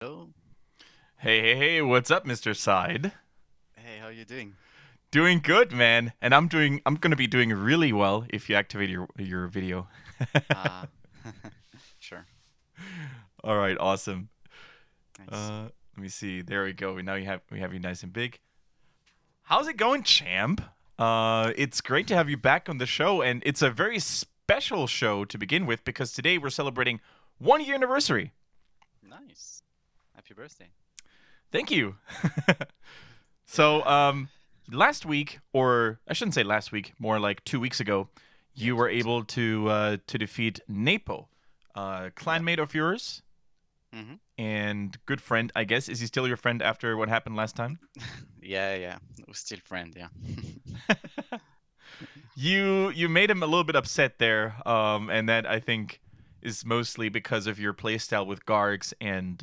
Hello. Hey, what's up, Mr. Side? Hey, how you doing? Doing good, man. And I'm gonna be doing really well if you activate your video. Uh, sure. All right, awesome. Nice. Let me see. There we go. Now we have you nice and big. How's it going, champ? It's great to have you back on the show, and it's a very special show to begin with because today we're celebrating 1 year anniversary. Nice. Happy birthday. Thank you. So, Yeah, last week, or I shouldn't say last week, more like 2 weeks ago, yeah, you were 2 weeks ago. able to defeat Napo, Yep. clanmate of yours Mm-hmm. and good friend, I guess. Is he still your friend after what happened last time? Yeah. We're still friend, yeah. You made him a little bit upset there, and that I think is mostly because of your playstyle with Gargs and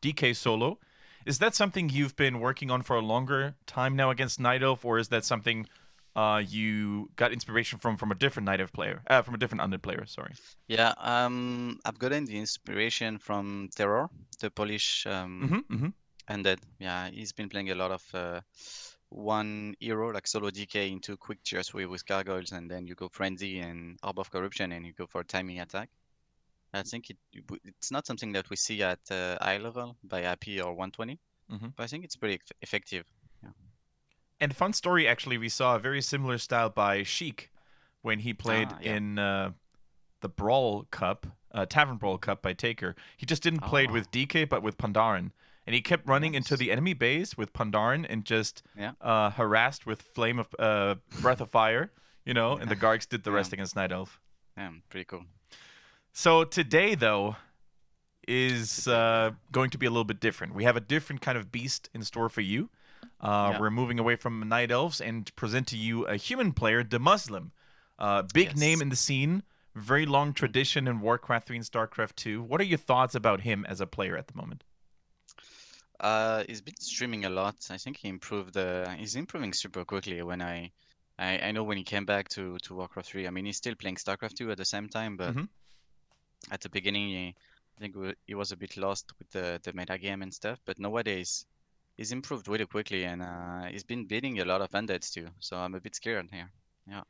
DK solo. Is that something you've been working on for a longer time now against Night Elf, or is that something you got inspiration from a different Night Elf player, from a different Undead player? Sorry. Yeah, I've gotten the inspiration from Terror, the Polish Mm-hmm. undead. Yeah, he's been playing a lot of one hero, like solo DK into quick tier 3 with gargoyles, and then you go frenzy and orb of corruption, and you go for timing attack. I think it's not something that we see at eye level by AP or 120, Mm-hmm. but I think it's pretty effective. Yeah. And fun story, actually, we saw a very similar style by Sheik when he played Ah, yeah. in the Brawl Cup, Tavern Brawl Hmm. Cup by Taker. He just didn't play it Oh, with DK, but with Pandaren. And he kept running into nice. the enemy base with Pandaren and just Yeah. harassed with Flame of Breath of Fire, and Yeah. the Gargs did the Yeah. rest against Night Elf. Yeah. Pretty cool. So today, though, is Today, yeah. going to be a little bit different. We have a different kind of beast in store for you. Yeah. We're moving away from Night Elves and present to you a human player, DeMusliM. Big name Yes. in the scene, very long Hmm. tradition in Warcraft 3 and StarCraft 2. What are your thoughts about him as a player at the moment? He's been streaming a lot. I think he improved. He's improving super quickly. I know when he came back to Warcraft 3. I mean, he's still playing StarCraft 2 at the same time, but Mm-hmm. at the beginning, I think he was a bit lost with the meta game and stuff. But nowadays, he's improved really quickly, and he's been beating a lot of undeads too. So I'm a bit scared here. Yeah.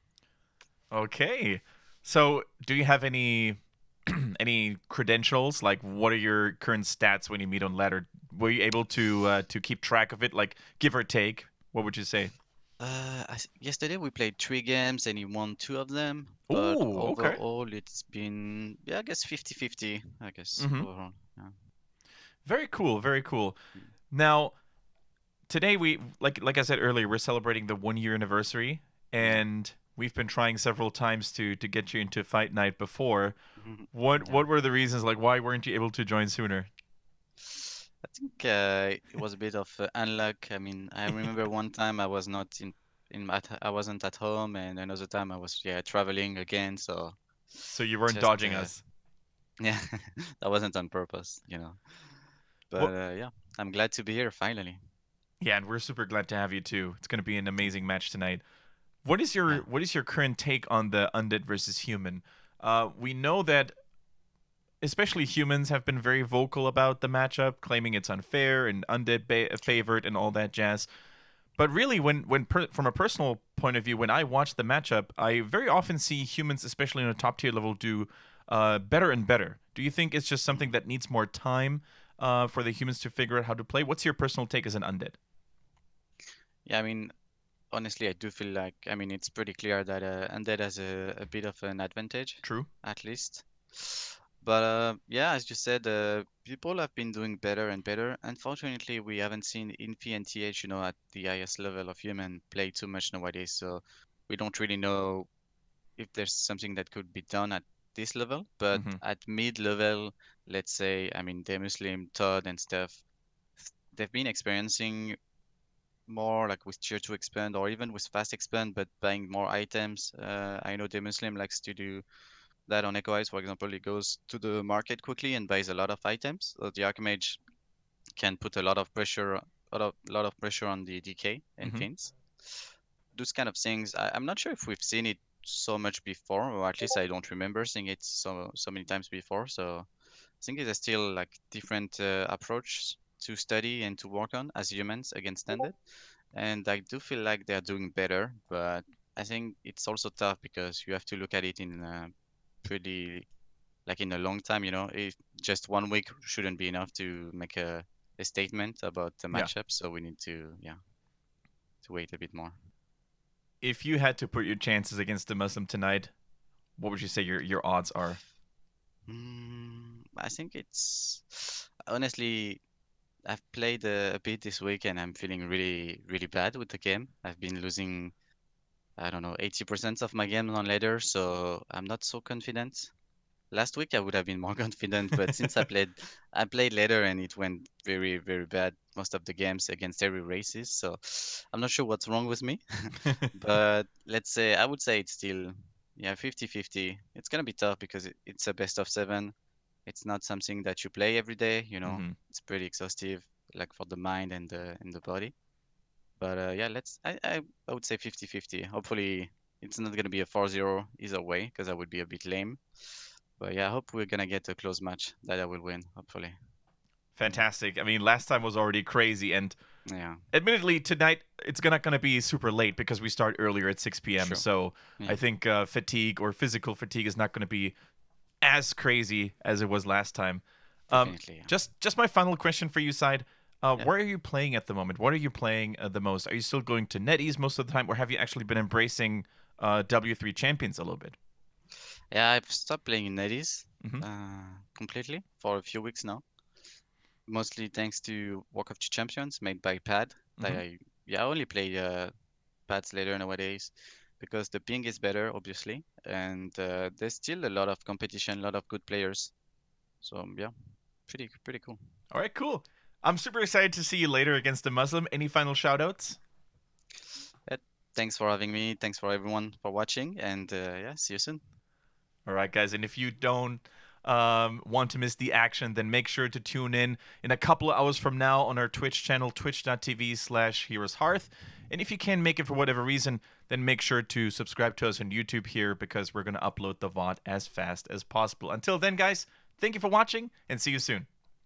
Okay. So, do you have any any credentials? Like, what are your current stats when you meet on ladder? Were you able to keep track of it, like give or take? What would you say? Yesterday we played 3 games and he won 2 of them, but Ooh, okay. overall it's been, yeah, I guess 50-50, I guess, Mm-hmm. overall. Yeah. Very cool. Very cool. Mm. Now, today we like I said earlier, we're celebrating the 1 year anniversary, Yeah. and we've been trying several times to get you into Fight Night before. Mhm. What Yeah. what were the reasons? Like, why weren't you able to join sooner? I think it was a bit of unluck. I mean, I remember one time I was not I wasn't at home, and another time I was, yeah, traveling again. So So you weren't just dodging us. yeah, that wasn't on purpose. What? But yeah, I'm glad to be here finally. Yeah, and we're super glad to have you too. It's going to be an Yeah. amazing match tonight. What is your current take on the undead versus human? We know that especially humans have been very vocal about the matchup, claiming it's unfair and undead True. favored and all that jazz. But really, from a personal point of view, when I watch the matchup, I very often see humans, especially on a top tier level, do better and better. Do you think it's just something Mhm. that needs more time for the humans to figure out how to play? What's your personal take as an undead? Yeah, I mean, honestly, I do feel like, I mean, it's pretty clear that Undead has a bit of an advantage, True. at least. But yeah, as you said, people have been doing better and better. Unfortunately, we haven't seen Infi and TH, at the highest level of human play too much nowadays. So we don't really know if there's something that could be done at this level. But Mm-hmm. at mid level, let's say, I mean, DeMusliM, Todd, and stuff, they've been experiencing more like with tier 2 expand or even with fast expand, but buying more items. I know DeMusliM likes to do that on Echo Eyes, for example. He goes to the market quickly and buys a lot of items. So the Archmage can put a lot of pressure, lot of pressure on the DK and Mm-hmm. Fins. Those kind of things. I'm not sure if we've seen it so much before, or at least I don't remember seeing it so many times before. So I think there's still like different approach to study and to work on as humans against standard. And I do feel like they're doing better, but I think it's also tough because you have to look at it in a pretty like in a long time. If just 1 week shouldn't be enough to make a statement about the Yeah. matchup. So we need to to wait a bit more. If you had to put your chances against DeMusliM tonight, what would you say your odds are? I think it's honestly I've played a bit this week and I'm feeling really really bad with the game. I've been losing I don't know 80% of my games on ladder, so I'm not so confident. Last week I would have been more confident, but since I played later and it went very very bad most of the games against every races. So I'm not sure what's wrong with me. But let's say I would say it's still 50-50. It's gonna be tough because it's a best of seven. It's not something that you play every day. Hmm. It's pretty exhaustive, like for the mind and the body. But yeah, I would say 50-50. Hopefully it's not gonna be a 4-0 either way because that would be a bit lame. But yeah, I hope we're gonna get a close match that I will win, hopefully. Mm, Fantastic. I mean, last time was already crazy, and yeah, admittedly, tonight it's not going to be super late because we start earlier at 6 p.m. sure. So Yeah, I think fatigue or physical fatigue is not going to be as crazy as it was last time. Um, definitely. Yeah. just my final question for you, Side. Yeah. Where are you playing at the moment? What are you playing the most? Are you still going to NetEase most of the time, or have you actually been embracing W3 Champions a little bit? Yeah, I've stopped playing in NetEase Hmm. completely for a few weeks now. Mostly thanks to Warcraft Champions made by Pad. That Hmm. I only play Pads later nowadays because the ping is better, obviously, and there's still a lot of competition, a lot of good players. So yeah, pretty cool. All right, cool. I'm super excited to see you later against the Muslim. Any final shout outs? Uh, Thanks for having me. Thanks for everyone for watching, and yeah, see you soon. All right, guys. And if you don't want to miss the action, then make sure to tune in a couple of hours from now on our Twitch channel, twitch.tv/HeroesHearth. And if you can't make it for whatever reason, then make sure to subscribe to us on YouTube here because we're going to upload the VOD as fast as possible. Until then, guys, thank you for watching and see you soon.